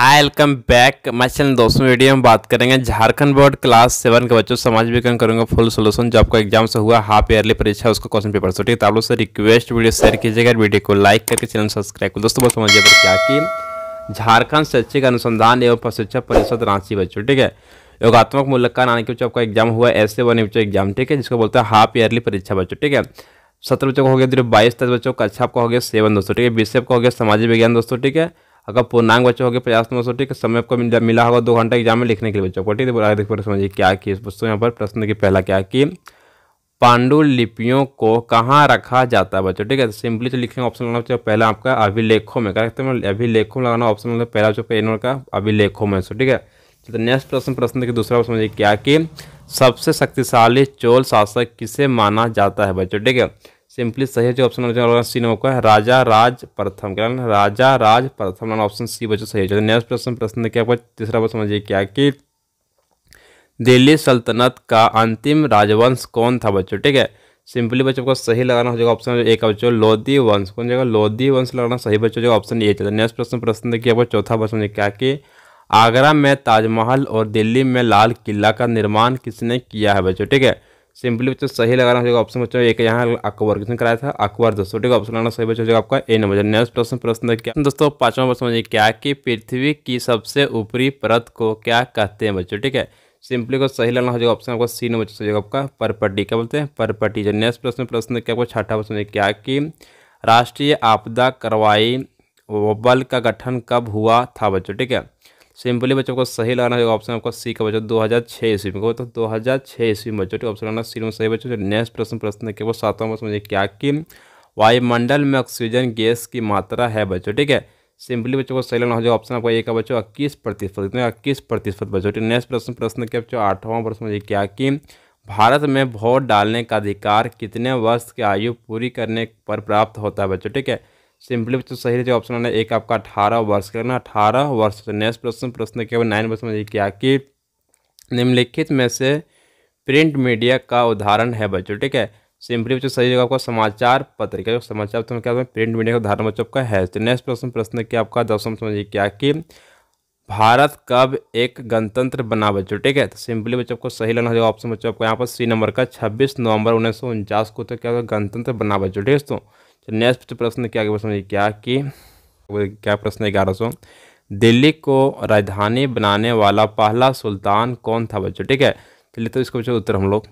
Hi welcome back my channel. दोस्तों video में बात करेंगे झारखंड बोर्ड क्लास 7 के बच्चों समाज विज्ञान करूंगा फुल सोल्यूशन। जो आपका एग्जाम से हुआ हाफ ईयरली परीक्षा उसका क्वेश्चन पेपर। तो ठीक है, तो आप लोग से रिक्वेस्ट वीडियो शेयर कीजिएगा, वीडियो को लाइक करके चैनल सब्सक्राइब करो। दोस्तों बहुत समझिए पर क्या कि झारखंड शैक्षिक अनुसंधान एवं प्रशिक्षण परिषद रांची बच्चों, ठीक है, योगात्मक मूल्यांकन आने के बच्चों आपका एग्जाम हुआ SA1 बच्चों एग्जाम, ठीक है, जिसको बोलते हैं हाफ ईयरली परीक्षा बच्चों, ठीक है। 17 बच्चों का हो गया 22 बच्चों का अच्छा आपका हो गया 7 दोस्तों, ठीक है। विषय का हो गया सामाजिक विज्ञान दोस्तों, ठीक है। अगर पूर्णांक बच्चों हो गए 50 दोस्तों, ठीक है। समय आपको मिला होगा 2 घंटा एग्जाम में लिखने के लिए बच्चों को, ठीक है। देखिए समझिए क्या कि दोस्तों यहाँ पर प्रश्न की पहला क्या कि पांडुलिपियों को कहाँ रखा जाता है बच्चों, ठीक है। तो सिंपली तो लिखेंगे ऑप्शन लगाना चाहिए पहला आपका अभिलेखों में, क्या कहते हैं अभिलेखों में लगाना ऑप्शन मतलब पहला जो पेन का अभिलेखों में, ठीक है। तो नेक्स्ट प्रश्न देखिए दूसरा समझिए क्या कि सबसे शक्तिशाली चोल शासक किसे माना जाता है बच्चों, ठीक है। सिंपली सही है जो ऑप्शन सी नंबर का है राजा राज प्रथम, क्या राजा राज प्रथम, ऑप्शन सी बच्चों सही है। नेक्स्ट प्रश्न देखिए आपका तीसरा प्रश्न समझिए क्या कि दिल्ली सल्तनत का अंतिम राजवंश कौन था बच्चों, ठीक है। सिंपली बच्चों को सही लगाना हो जाएगा ऑप्शन ए का बच्चों लोधी वंश, कौन जगह लोधी वंश लगाना सही बच्चों जो ऑप्शन ए था। नेक्स्ट प्रश्न देखिए आपको चौथा प्रश्न क्या कि आगरा में ताजमहल और दिल्ली में लाल किला का निर्माण किसने किया है बच्चों, ठीक है। सिंपली बच्चों सही लगाना हो जाएगा ऑप्शन बच्चों एक यहाँ अकबर, किसने कराया था अकबर दोस्तों, ठीक है। ऑप्शन लगाना सही बच्चों आपका ए नंबर। नेक्स्ट प्रश्न देखिए दोस्तों पांचवा प्रश्न समझिए क्या कि पृथ्वी की सबसे ऊपरी परत को क्या कहते हैं बच्चों, ठीक है। सिंपली को सही लगाना हो जाएगा ऑप्शन आपका सी नंबर हो जाएगा आपका परपट्टी, क्या बोलते हैं परपट्टी। जो नेक्स्ट प्रश्न क्या आपको छठा प्रश्न क्या कि राष्ट्रीय आपदा कार्रवाई बल का गठन कब हुआ था बच्चों, ठीक है। सिंपली बच्चों को सही लगाना होगा ऑप्शन आपका सी का बच्चों 2006 ईस्वी में, तो 2006 ईस्वी में बच्चों, ठीक ऑप्शन लगाना सी में सही बच्चों। नेक्स्ट प्रश्न क्या वो सातवां प्रश्न मुझे क्या कि वायुमंडल में ऑक्सीजन गैस की मात्रा है बच्चों, ठीक है। सिंपली बच्चों को सही लगाना हो जाएगा ऑप्शन आपका ए का बच्चों 21%, इतने 21% बच्चों। नेक्स्ट प्रश्न क्या बच्चों आठवां प्रश्न मुझे क्या कि भारत में वोट डालने का अधिकार कितने वर्ष की आयु पूरी करने पर प्राप्त होता है बच्चों, ठीक है। सिंपली बच्चों सही है जो ऑप्शन है एक आपका 18 वर्ष करना 18 वर्ष। नेक्स्ट प्रश्न क्या 9 प्रश्न मुझे क्या कि निम्नलिखित में से प्रिंट मीडिया का उदाहरण है बच्चों, ठीक है। सिंपली बच्चों सही जगह आपका समाचार पत्रिका, जो समाचार पत्र क्या प्रिंट मीडिया का उदाहरण बच्चों का है। तो नेक्स्ट प्रश्न क्या आपका 10वां समझिए क्या कि भारत कब एक गणतंत्र बना बच्चों, ठीक है। तो सिंपली बच्चों को सही लेना होगा ऑप्शन बच्चों आपको यहाँ पर सी नंबर का 26 नवंबर 1949 को तो क्या गणतंत्र बना बच्चों, ठीक है। तो नेक्स्ट प्रश्न क्या समझिए क्या कि क्या प्रश्न 1100 दिल्ली को राजधानी बनाने वाला पहला सुल्तान कौन था बच्चों, ठीक है। चलिए तो इसको बच्चों उत्तर हम लोग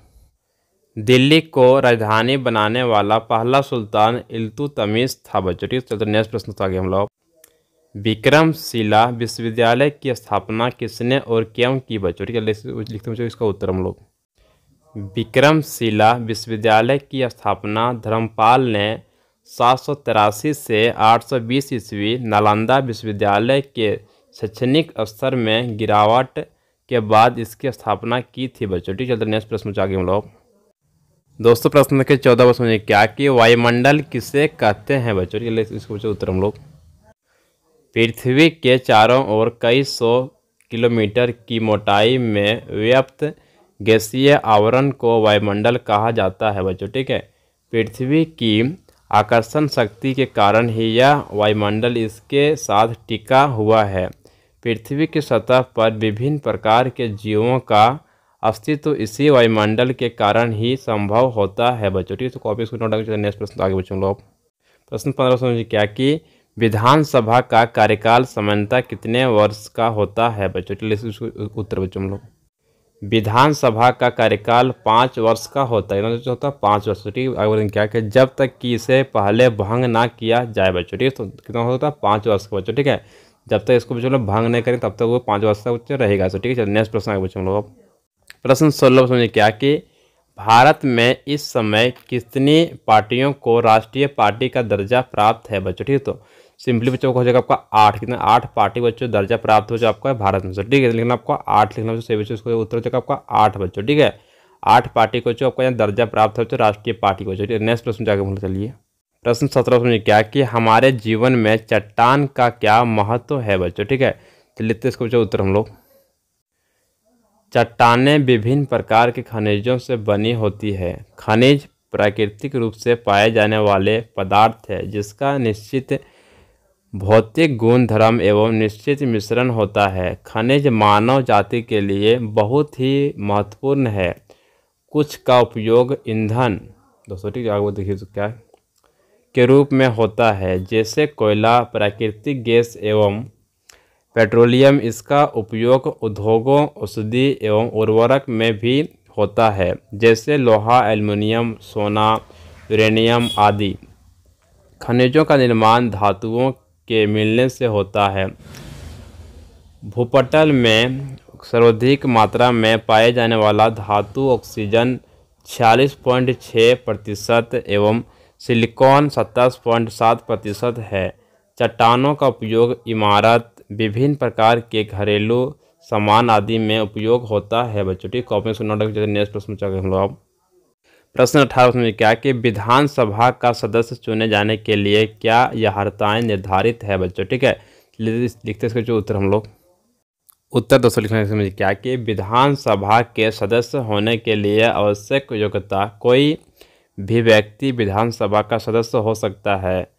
दिल्ली को राजधानी बनाने वाला पहला सुल्तान इल्तुतमिश था बच्चों, ठीक है। तो नेक्स्ट प्रश्न तो आगे हम लोग विक्रमशिला विश्वविद्यालय की स्थापना किसने और क्यों की बच्चों, ठीक है। लिखते हैं इसका उत्तर हम लोग विक्रमशिला विश्वविद्यालय की स्थापना धर्मपाल ने 783 से 820 ईस्वी नालंदा विश्वविद्यालय के शैक्षणिक स्तर में गिरावट के बाद इसकी स्थापना की थी बच्चों, ठीक है। नेक्स्ट प्रश्न आगे हम लोग दोस्तों प्रश्न के 14 प्रश्न क्या कि वायुमंडल किसे कहते हैं बच्चों, ठीक है। इसको बच्चों उत्तर हम लोग पृथ्वी के चारों ओर कई सौ किलोमीटर की मोटाई में व्याप्त गैसीय आवरण को वायुमंडल कहा जाता है बच्चों, ठीक है। पृथ्वी की आकर्षण शक्ति के कारण ही यह वायुमंडल इसके साथ टिका हुआ है। पृथ्वी की सतह पर विभिन्न प्रकार के जीवों का अस्तित्व इसी वायुमंडल के कारण ही संभव होता है बच्चों, ठीक है। तो कॉपी इसको नोट करके नेक्स्ट प्रश्न आगे बच्चों लोग प्रश्न 15 समझिए क्या कि विधानसभा का कार्यकाल सामान्यतः कितने वर्ष का होता है बच्चों, उत्तर बच्चों हम लोग विधानसभा का कार्यकाल 5 वर्ष का होता है, होता है 5 वर्ष, ठीक है। आगे क्या कि जब तक कि इसे पहले भंग ना किया जाए बच्चों, ठीक है। तो कितना होता है 5 वर्ष का बच्चों, ठीक है। जब तक इसको बच्चों लोग भंग नहीं करें तब तक वो 5 वर्ष का बच्चों रहेगा, ठीक है। नेक्स्ट प्रश्न आगे बच्चों लोग प्रश्न 16 समझिए क्या कि भारत में इस समय कितनी पार्टियों को राष्ट्रीय पार्टी का दर्जा प्राप्त है बच्चों, ठीक है। तो सिंपली बच्चों को हो जाएगा आपका 8 कितना 8 पार्टी बच्चों दर्जा प्राप्त हो जाए आपका भारत में से, ठीक है। लेकिन आपको 8 लिखना बच्चों सही बच्चों इसको उत्तर हो जाएगा आपका 8 बच्चों, ठीक है। 8 पार्टी को आपका यहाँ दर्जा प्राप्त हो राष्ट्रीय पार्टी को, ठीक है। नेक्स्ट प्रश्न जाकर बोल चलिए प्रश्न 17 समझिए क्या कि हमारे जीवन में चट्टान का क्या महत्व है बच्चों, ठीक है। चलिए तो इसको बच्चों उत्तर हम लोग चट्टानें विभिन्न प्रकार के खनिजों से बनी होती है। खनिज प्राकृतिक रूप से पाए जाने वाले पदार्थ है जिसका निश्चित भौतिक गुण धर्म एवं निश्चित मिश्रण होता है। खनिज मानव जाति के लिए बहुत ही महत्वपूर्ण है। कुछ का उपयोग ईंधन, दोस्तों ठीक है आगे देखिए तो क्या के रूप में होता है, जैसे कोयला, प्राकृतिक गैस एवं पेट्रोलियम। इसका उपयोग उद्योगों, औषधि एवं उर्वरक में भी होता है, जैसे लोहा, एल्युमिनियम, सोना, यूरेनियम आदि। खनिजों का निर्माण धातुओं के मिलने से होता है। भूपटल में सर्वाधिक मात्रा में पाए जाने वाला धातु ऑक्सीजन 46.6% एवं सिलिकॉन 27.7% है। चट्टानों का उपयोग इमारत, विभिन्न प्रकार के घरेलू सामान आदि में उपयोग होता है। बच्चों ठीक कॉपी से नोट रखिए। नेक्स्ट प्रश्न चलेंगे हम लोग। प्रश्न 18 में क्या कि विधानसभा का सदस्य चुने जाने के लिए क्या यह अर्हताएं निर्धारित है। बच्चों ठीक है लिखते इसके जो उत्तर हम लोग उत्तर दोस्तों लिखने समझिए क्या कि विधानसभा के सदस्य होने के लिए आवश्यक योग्यता, कोई भी व्यक्ति विधानसभा का सदस्य हो सकता है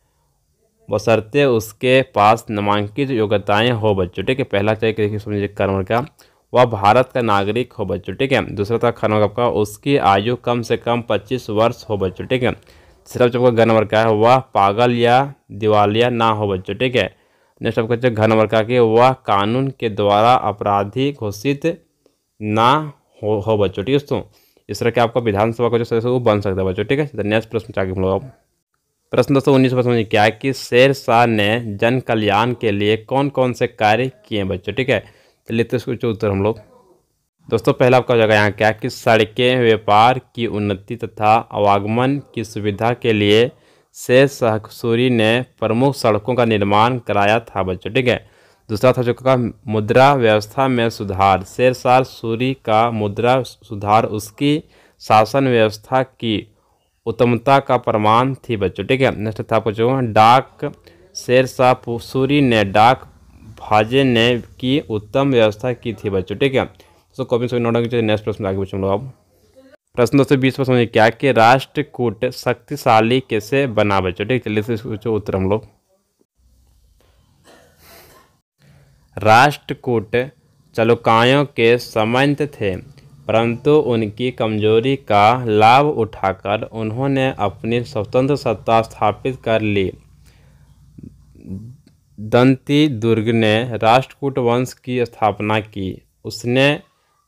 बशर्ते उसके पास नामांकित योग्यताएं हो। बच्चों ठीक है पहला चाहिए देखिए समझिए कर्म का वह भारत का नागरिक हो। बच्चों ठीक है दूसरा था खनन का उसकी आयु कम से कम 25 वर्ष हो। बच्चों ठीक है तीसरा बच्चों का घन नंबर का है वह पागल या दिवालिया ना हो। बच्चों ठीक है नेक्स्ट आपका घन नंबर का कि वह कानून के द्वारा अपराधी घोषित ना हो। बच्चों ठीक है दोस्तों इस तरह के आपका विधानसभा का जो सदस्य वो बन सकता है। बच्चों ठीक है नेक्स्ट प्रश्न चाहे हम लोग प्रश्न दोस्तों 19 प्रश्न में क्या है कि शेर शाह ने जन कल्याण के लिए कौन कौन से कार्य किए। बच्चों ठीक है चलिए तो इसको उत्तर हम लोग दोस्तों पहला आपका हो जाएगा यहाँ क्या कि सड़कें, व्यापार की उन्नति तथा आवागमन की सुविधा के लिए शेर शाह सूरी ने प्रमुख सड़कों का निर्माण कराया था। बच्चों ठीक है दूसरा था जो का मुद्रा व्यवस्था में सुधार। शेर शाह सूरी का मुद्रा सुधार उसकी शासन व्यवस्था की उत्तमता का प्रमाण थी। बच्चों ठीक है नेक्स्ट था आपको जो डाक। शेर शाह सूरी ने डाक भाजे ने की उत्तम व्यवस्था की थी। बच्चों ठीक है तो कॉपी से नोट कीजिए। नेक्स्ट प्रश्न आगे पूछूंगा अब प्रश्न 220 प्रश्न में क्या कि राष्ट्रकूट शक्तिशाली कैसे बना। बच्चों ठीक चलिए से इसको उत्तर हम लोग राष्ट्रकूट चालुक्यों के सामंत थे, परंतु उनकी कमजोरी का लाभ उठाकर उन्होंने अपनी स्वतंत्र सत्ता स्थापित कर ली। दंती दुर्ग ने राष्ट्रकूट वंश की स्थापना की। उसने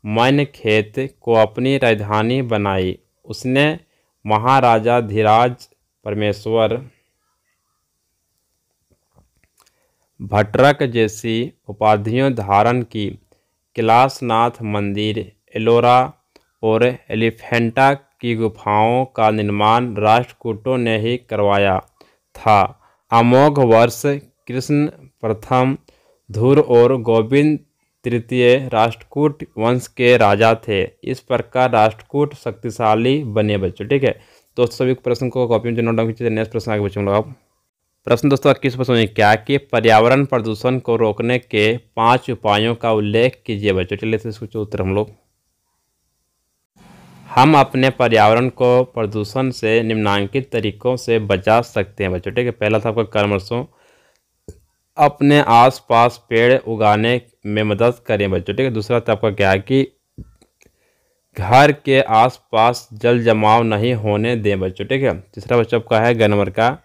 मन्यखेत को अपनी राजधानी बनाई। उसने महाराजा धीराज परमेश्वर भट्टरक जैसी उपाधियों धारण की। कैलाशनाथ मंदिर, एलोरा और एलिफेंटा की गुफाओं का निर्माण राष्ट्रकूटों ने ही करवाया था। अमोघ वर्ष कृष्ण प्रथम, धुर और गोविंद तृतीय राष्ट्रकूट वंश के राजा थे। इस प्रकार राष्ट्रकूट शक्तिशाली बने। बच्चों ठीक है दोस्तों सभी प्रश्न को कॉपी में नोट डाउन कीजिए। नेक्स्ट प्रश्न आगे बच्चों आप प्रश्न दोस्तों 21 प्रश्न में क्या कि पर्यावरण प्रदूषण को रोकने के 5 उपायों का उल्लेख कीजिए। बच्चों चलिए तो इसको उत्तर हम अपने पर्यावरण को प्रदूषण से निम्नलिखित तरीकों से बचा सकते हैं। बच्चों ठीक है पहला था आपका कर्मशों अपने आसपास पेड़ उगाने में मदद करें। बच्चों ठीक है दूसरा था आपका क्या है कि घर के आसपास जल जमाव नहीं होने दें। बच्चों ठीक है तीसरा बच्चों आपका है गनवर का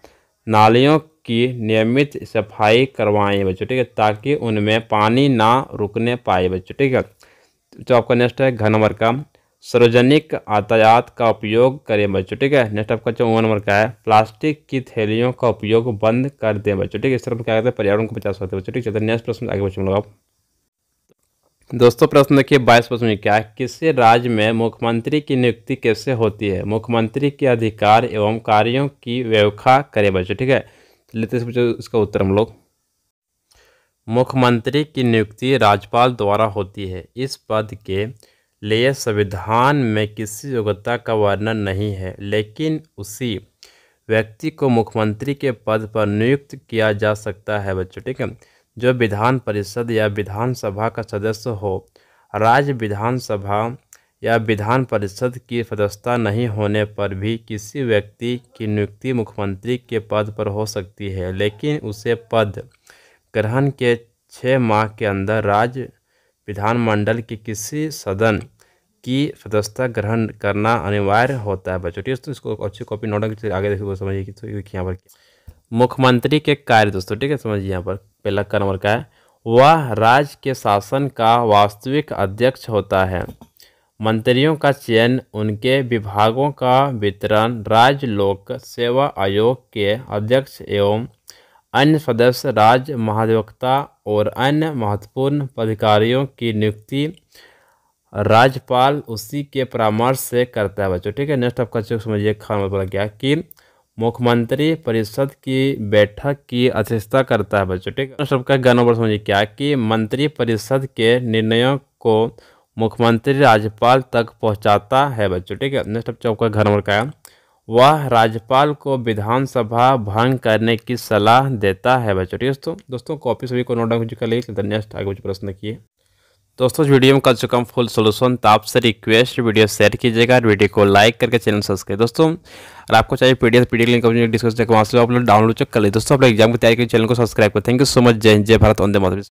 नालियों की नियमित सफाई करवाएं। बच्चों ठीक है ताकि उनमें पानी ना रुकने पाए। बच्चों ठीक है तो आपका नेक्स्ट है घ नंबर का सार्वजनिक यातायात का उपयोग करें। बच्चों ठीक है नेक्स्ट आपका 54 नंबर का है प्लास्टिक की थैलियों का उपयोग बंद कर दें। बच्चों ठीक है इस तरह क्या कहते हैं पर्यावरण को बचा सकते हैं। बच्चों ठीक है नेक्स्ट प्रश्न आगे बच्चों लोग दोस्तों प्रश्न देखिए 22 प्रश्न में क्या है किसी राज्य में मुख्यमंत्री की नियुक्ति कैसे होती है। मुख्यमंत्री के अधिकार एवं कार्यों की व्याख्या करें। बच्चों ठीक है लेते इसका उत्तर हम लोग मुख्यमंत्री की नियुक्ति राज्यपाल द्वारा होती है। इस पद के लिए संविधान में किसी योग्यता का वर्णन नहीं है, लेकिन उसी व्यक्ति को मुख्यमंत्री के पद पर नियुक्त किया जा सकता है। बच्चों ठीक है जो विधान परिषद या विधानसभा का सदस्य हो। राज्य विधानसभा या विधान परिषद की सदस्यता नहीं होने पर भी किसी व्यक्ति की नियुक्ति मुख्यमंत्री के पद पर हो सकती है, लेकिन उसे पद ग्रहण के 6 माह के अंदर राज्य विधानमंडल के किसी सदन की सदस्यता ग्रहण करना अनिवार्य होता है बच्चों। ठीक है, तो इसको अच्छी कॉपी नोट आगे देखिए समझिए कि तो यहाँ पर मुख्यमंत्री के कार्य दोस्तों। ठीक है, समझिए यहाँ पर पहला का नंबर का है, वह राज्य के शासन का वास्तविक अध्यक्ष होता है। मंत्रियों का चयन, उनके विभागों का वितरण, राज्य लोक सेवा आयोग के अध्यक्ष एवं अन्य सदस्य, राज्य महाधिवक्ता और अन्य महत्वपूर्ण अधिकारियों की नियुक्ति राज्यपाल उसी के परामर्श से करता है बच्चों। ठीक है, नेक्स्ट आपका चेक समझिए खान बोला गया कि मुख्यमंत्री परिषद की बैठक की अध्यक्षता करता है बच्चों। ठीक है, नेक्स्ट आपका ग नंबर समझिए क्या कि मंत्री परिषद के निर्णयों को मुख्यमंत्री राज्यपाल तक पहुंचाता है बच्चों। ठीक है, नेक्स्ट आपका घर नंबर का है, वह राज्यपाल को विधानसभा भंग करने की सलाह देता है बच्चों। ठीक है दोस्तों कॉपी सभी को नोट डाउन कर लीजिए। नेक्स्ट आगे कुछ प्रश्न किए दोस्तों। वीडियो में कर चुका हूँ फुल सोल्यूशन, तो आपसे रिक्वेस्ट वीडियो शेयर कीजिएगा, वीडियो को लाइक करके चैनल सब्सक्राइब। दोस्तों अगर आपको चाहिए पीडीएफ लिंक डिस्कस वहाँ से आप लोग डाउनलोड चेक कर लीजिए। दोस्तों आप एग्जाम की तैयारी के चैनल को सब्सक्राइब करें। Thank you so much. जय हिंद, जय भारत, वंदे मातरम।